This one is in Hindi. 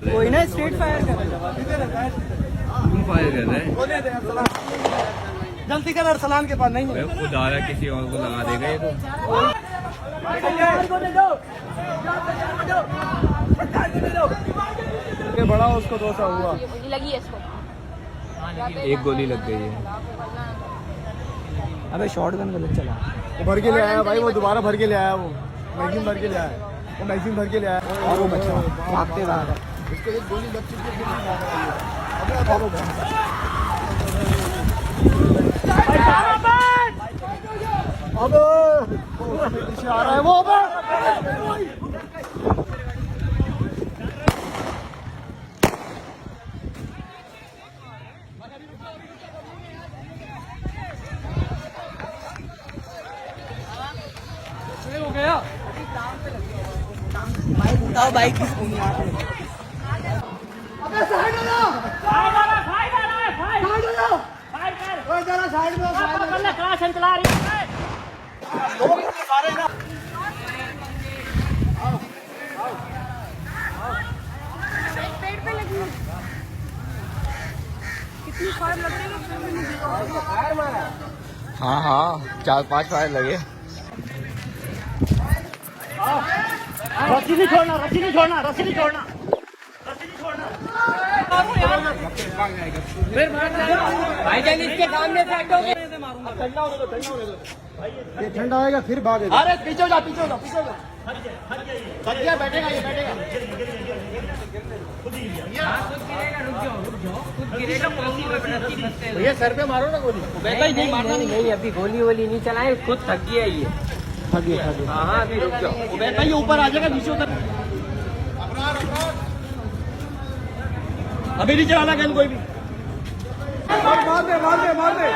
कोई ना स्ट्रेट फायर कर तुम फायर कर रहे हैं। जल्दी कर, अरसलान के पास नहीं है। खुद आ रहा है, किसी और को लगा देगा ये तो। बड़ा उसको दोसा हुआ लगी है इसको। एक गोली लग गई है। अबे शॉर्ट गन गलत चला। वो भर के ले आया भाई, वो दोबारा भर के ले आया, वो मैगजीन भर के ले आया, वो मैगजीन भर के ले आया और वो बच्चा भागते जा रहा है। उसको एक गोली लग चुकी है। अब पीछे आ रहा है वो। हो गया बाइक उठाओ, बाइक अबे साइड हो जाओ, साइड हो जाओ, साइड हो जाओ, साइड हो जाओ, साइड कर, ओए जरा साइड में पकड़ ले, क्लास चला रही है लोग सारे ना। पेट पे लगी कितनी फायर लग रही है। फायर मारा। हाँ हाँ, 4-5 फायर लगे। रस्सी नहीं छोड़ना, रस्सी नहीं छोड़ना, रस्सी नहीं छोड़ना, रस्सी नहीं छोड़ना। फिर मार भाईजान इसके सामने से हटोगे। ठंडा होने दो, ठंडा होने दो। ये ठंडा होएगा फिर भागेगा। अरे पीछे जा, पीछे जा, पीछे जा। हट गया, बैठेगा ये, बैठेगा। भैया सर पे मारो ना गोली। नहीं मारना नहीं, अभी गोली वोली नहीं चलाए, खुद थक गया ये। थक गया। हाँ अभी रुक जाओ। उबैद भाई ऊपर आ जाएगा, नीचे उतर। अभी नहीं चलाना गन कोई भी। मार दे, मार दे, मार दे।